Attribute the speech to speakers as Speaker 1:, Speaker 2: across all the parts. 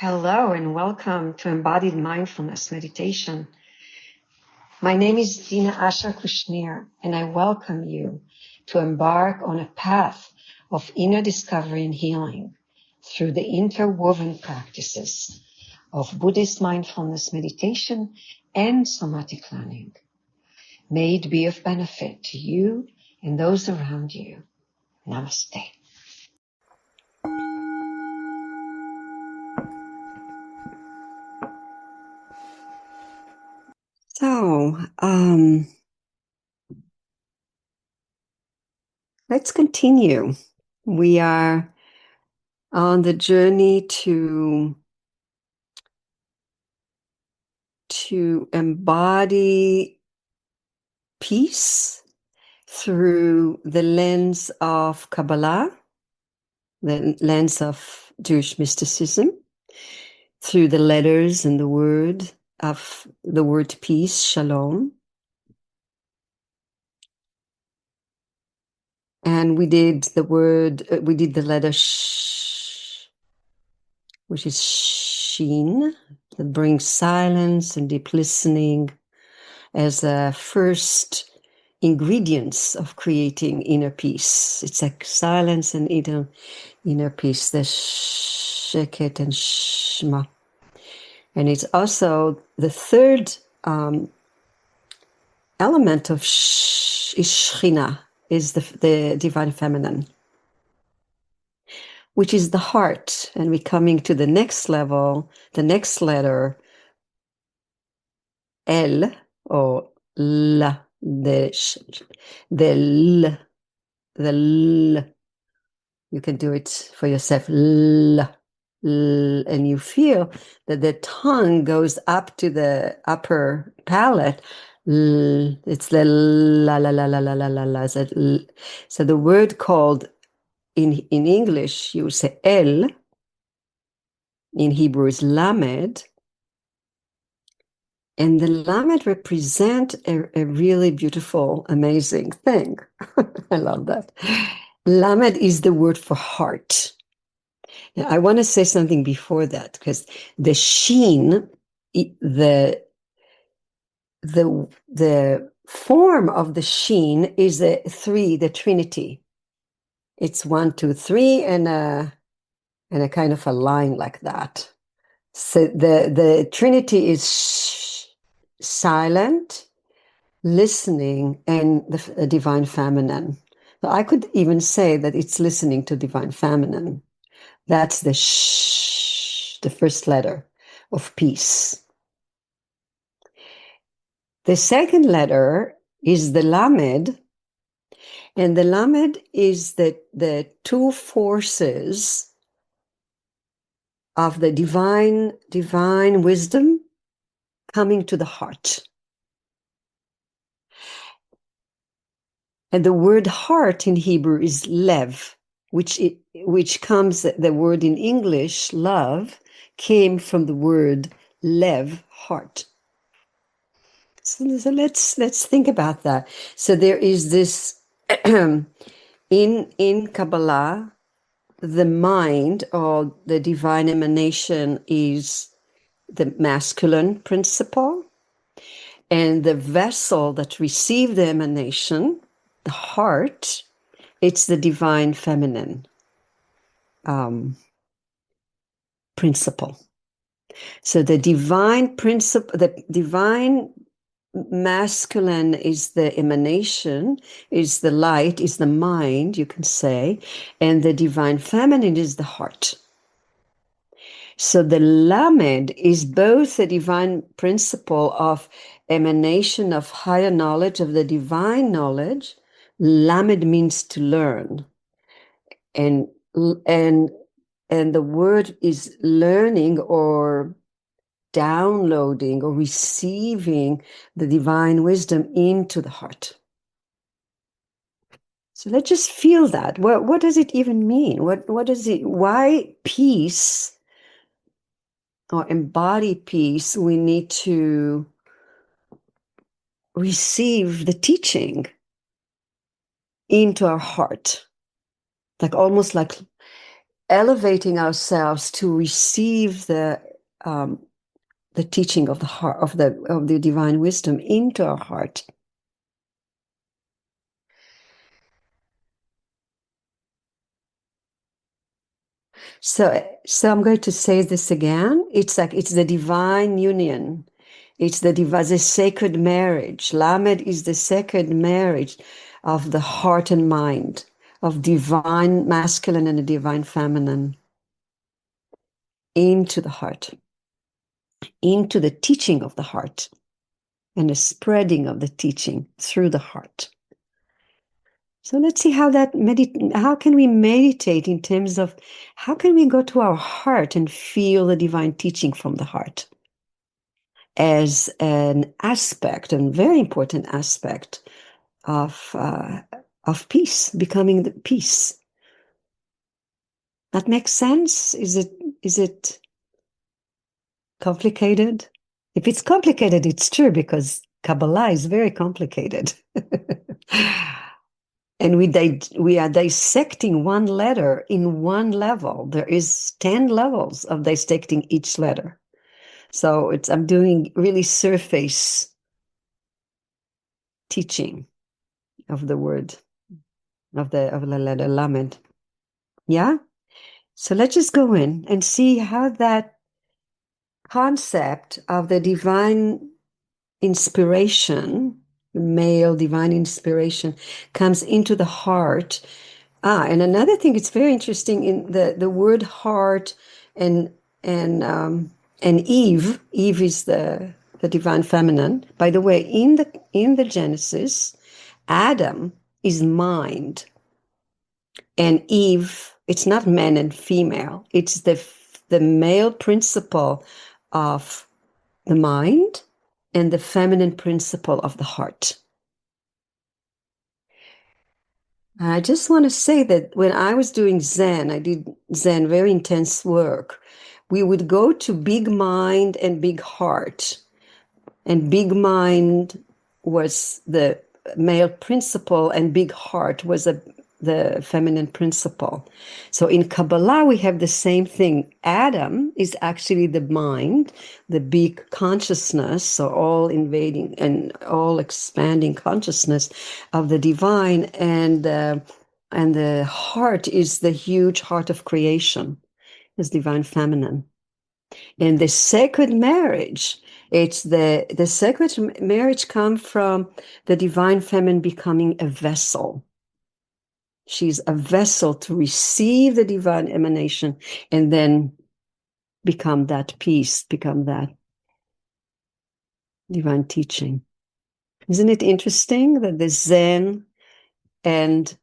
Speaker 1: Hello and welcome to Embodied Mindfulness Meditation. My name is Dina Asher Kushnir, and I welcome you to embark on a path of inner discovery and healing through the interwoven practices of Buddhist mindfulness meditation and somatic learning. May it be of benefit to you and those around you. Namaste. So, let's continue. We are on the journey to embody peace through the lens of Kabbalah, the lens of Jewish mysticism, through the letters and the word of the word peace, shalom. And we did the letter sh, which is sheen, that brings silence and deep listening as a first ingredients of creating inner peace. It's like silence and inner peace, the sheket and shma. And it's also the third element of is shechina, is the divine feminine, which is the heart. And we're coming to the next level, the next letter, El, or La, the L. You can do it for yourself. L, and you feel that the tongue goes up to the upper palate. It's the la la la la la la la la. So the word called in English, you say El. In Hebrew is lamed. And the lamed represent a really beautiful, amazing thing. I love that. Lamed is the word for heart. Now, I want to say something before that, because the sheen, the form of the sheen is the Trinity. It's 1, 2, 3, and a kind of a line like that. So the Trinity is silent, listening, and the divine feminine. So I could even say that it's listening to divine feminine. That's the the first letter of peace. The second letter is the lamed, and the lamed is the two forces of the divine wisdom coming to the heart. And the word heart in Hebrew is lev, which comes, the word in English, love, came from the word lev, heart. So let's think about that. So there is this in Kabbalah, the mind or the divine emanation is the masculine principle, and the vessel that received the emanation, the heart, it's the divine feminine principle. So the divine principle, the divine masculine is the emanation, is the light, is the mind, you can say, and the divine feminine is the heart. So the lamed is both the divine principle of emanation of higher knowledge, of the divine knowledge. Lamed means to learn, and the word is learning or downloading or receiving the divine wisdom into the heart. So let's just feel that. What does it even mean? What does it? Why peace or embody peace? We need to receive the teaching into our heart, like almost like elevating ourselves to receive the teaching of the heart of the divine wisdom into our heart. So I'm going to say this again. It's like it's the divine union. It's the sacred marriage. Lamed is the sacred marriage of the heart and mind, of divine masculine and the divine feminine into the heart, into the teaching of the heart and the spreading of the teaching through the heart. So let's see how how can we meditate in terms of how can we go to our heart and feel the divine teaching from the heart as an aspect, a very important aspect of peace, becoming the peace. That makes sense? Is it complicated? If it's complicated, it's true because Kabbalah is very complicated. And we are dissecting one letter in one level. There is 10 levels of dissecting each letter. So I'm doing really surface teaching of the word, of the letter Lamed. Yeah? So let's just go in and see how that concept of the divine inspiration, the male divine inspiration, comes into the heart. And another thing, it's very interesting in the word heart and Eve. Eve is the divine feminine. By the way, in the Genesis, Adam is mind, and Eve, it's not man and female. It's the male principle of the mind and the feminine principle of the heart. I just want to say that when I was doing Zen, I did Zen, very intense work. We would go to big mind and big heart. And big mind was the male principle, and big heart was the feminine principle. So in Kabbalah, we have the same thing. Adam is actually the mind, the big consciousness, so all invading and all expanding consciousness of the divine, and the heart is the huge heart of creation, is divine feminine. In the sacred marriage, it's the sacred marriage comes from the divine feminine becoming a vessel. She's a vessel to receive the divine emanation and then become that peace, become that divine teaching. Isn't it interesting that the Zen and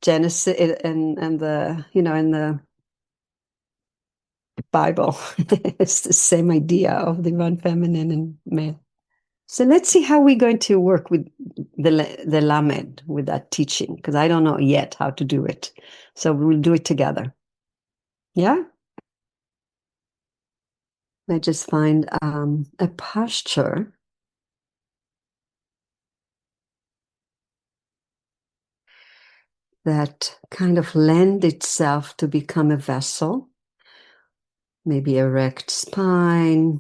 Speaker 1: Genesis and the, in the Bible, it's the same idea of divine feminine and male. So let's see how we're going to work with the Lamed, with that teaching, because I don't know yet how to do it. So we'll do it together. Yeah? I just find a posture that kind of lend itself to become a vessel, maybe erect spine,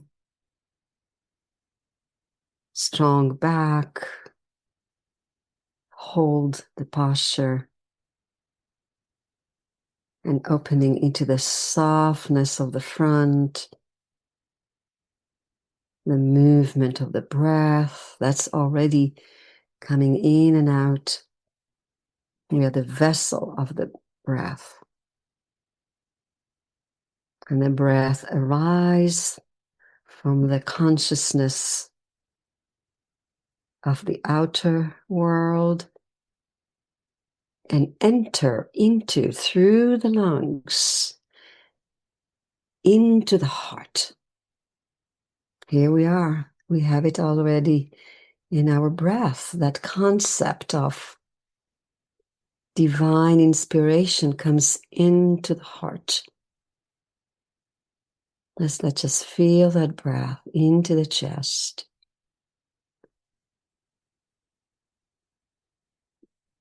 Speaker 1: strong back, hold the posture, and opening into the softness of the front, the movement of the breath that's already coming in and out. We are the vessel of the breath. And the breath arises from the consciousness of the outer world and enter into, through the lungs, into the heart. Here we are. We have it already in our breath. That concept of divine inspiration comes into the heart. Let's just feel that breath into the chest.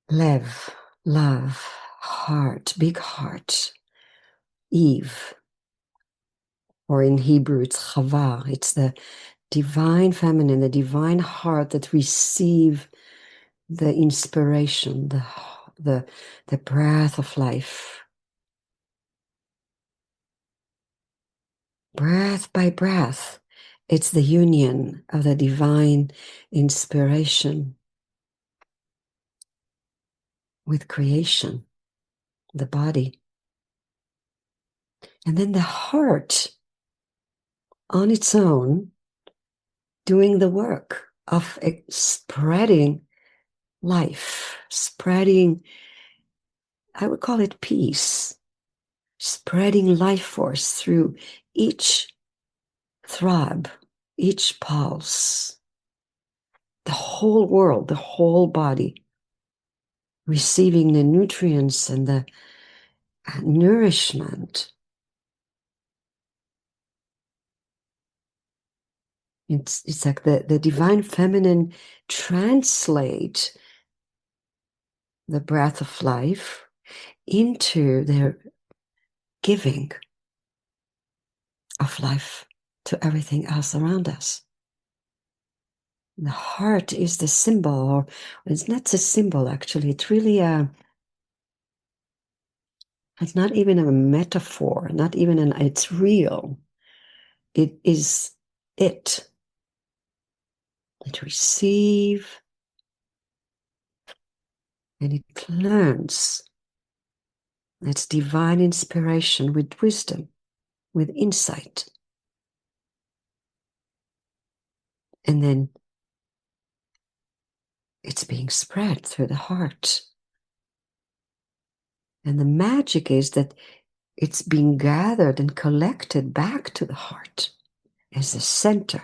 Speaker 1: Lev, love, heart, big heart. Eve, or in Hebrew, it's Chava. It's the divine feminine, the divine heart that receive the inspiration, the breath of life. Breath by breath, it's the union of the divine inspiration with creation, the body. And then the heart on its own doing the work of spreading life, spreading, I would call it peace, spreading life force through each throb, each pulse, the whole world, the whole body, receiving the nutrients and the nourishment. It's like the divine feminine translate the breath of life into their giving of life to everything else around us. The heart is the symbol, or it's not a symbol actually, it's really it's not even a metaphor, not even it's real. It is it. It receive and it learns. It's divine inspiration with wisdom, with insight. And then it's being spread through the heart. And the magic is that it's being gathered and collected back to the heart as the center.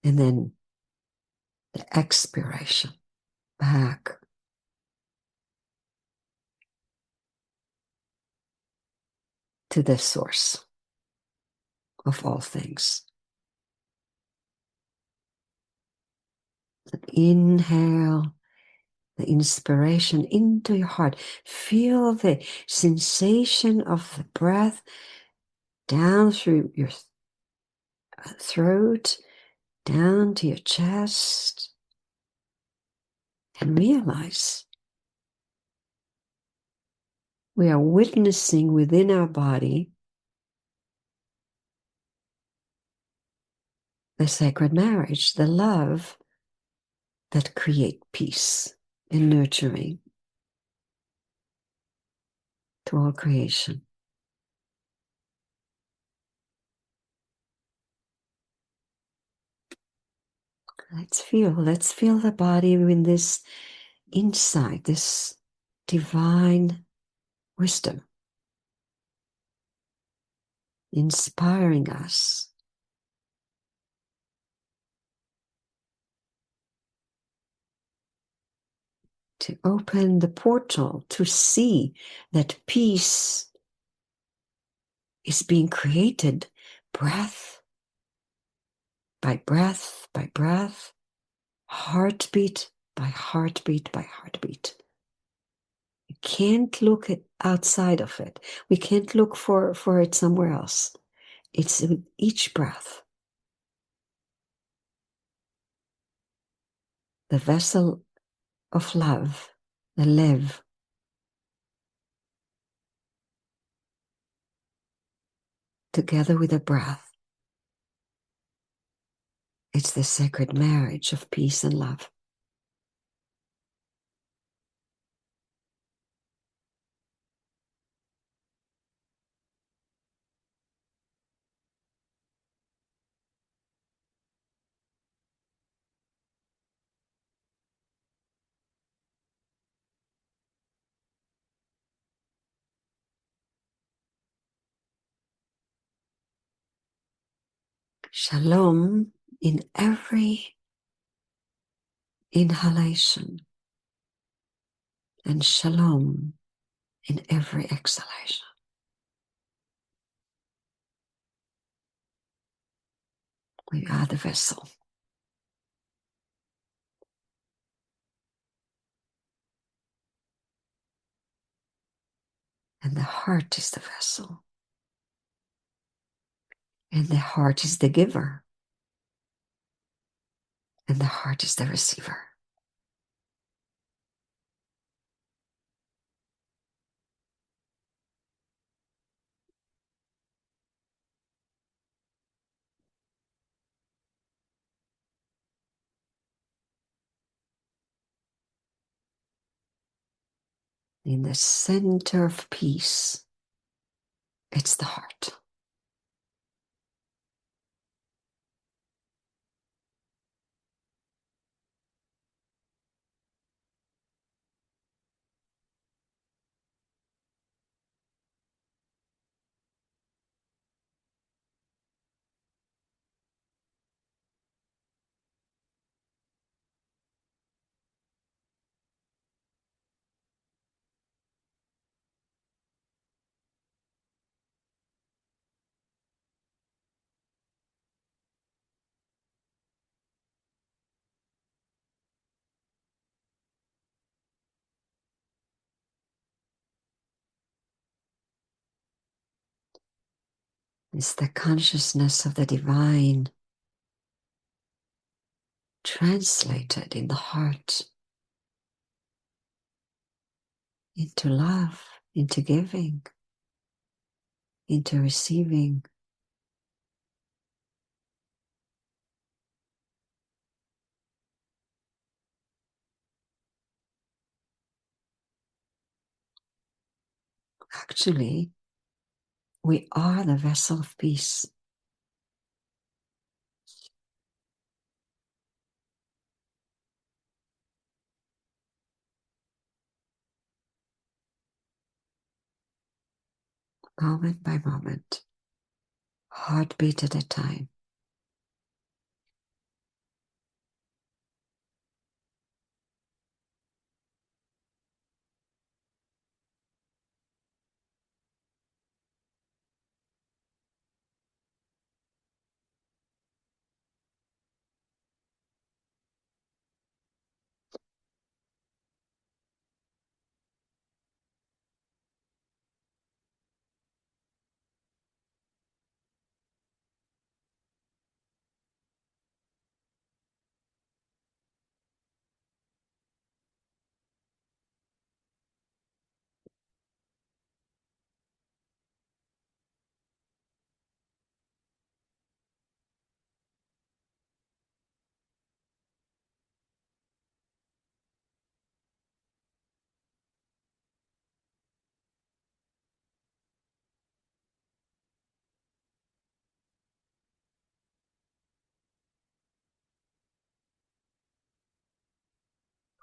Speaker 1: And then the expiration back to the source of all things. Inhale the inspiration into your heart. Feel the sensation of the breath down through your throat, down to your chest, and realize we are witnessing within our body the sacred marriage, the love that create peace and nurturing to all creation. Let's feel the body in this insight, this divine wisdom, inspiring us to open the portal to see that peace is being created breath by breath by breath, heartbeat by heartbeat by heartbeat. We can't look at outside of it. We can't look for it somewhere else. It's with each breath. The vessel of love, the lev, together with the breath. It's the sacred marriage of peace and love. Shalom in every inhalation and shalom in every exhalation. We are the vessel. And the heart is the vessel. And the heart is the giver. And the heart is the receiver. In the center of peace, it's the heart. It's the consciousness of the divine translated in the heart into love, into giving, into receiving. Actually, we are the vessel of peace. Moment by moment, heartbeat at a time.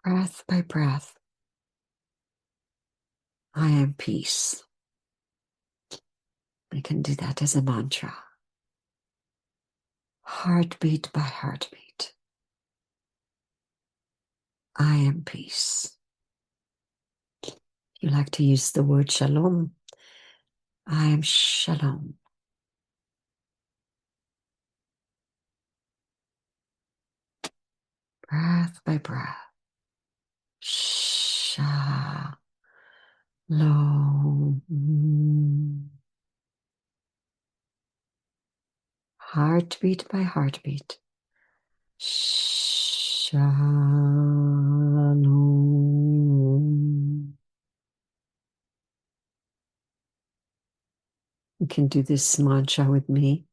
Speaker 1: Breath by breath, I am peace. We can do that as a mantra. Heartbeat by heartbeat, I am peace. You like to use the word shalom. I am shalom. Breath by breath. Shalom. Heartbeat by heartbeat. Shalom. You can do this mantra with me.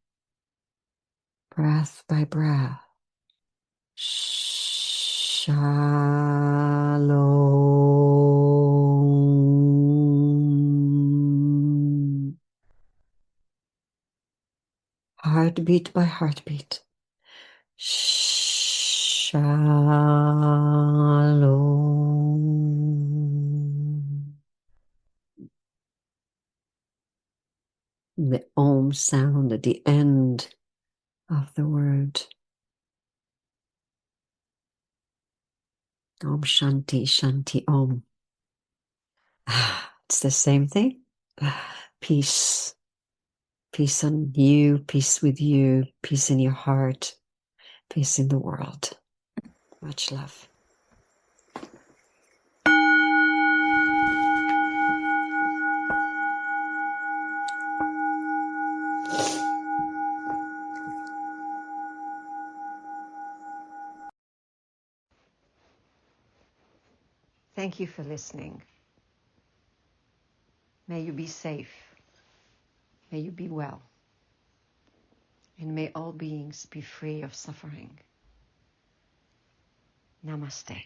Speaker 1: Breath by breath. Shalom. Heartbeat by heartbeat. Shalom. The Om sound at the end of the word. Om Shanti Shanti Om. It's the same thing. Peace. Peace on you, peace with you, peace in your heart, peace in the world. Much love. Thank you for listening. May you be safe. May you be well. And may all beings be free of suffering. Namaste.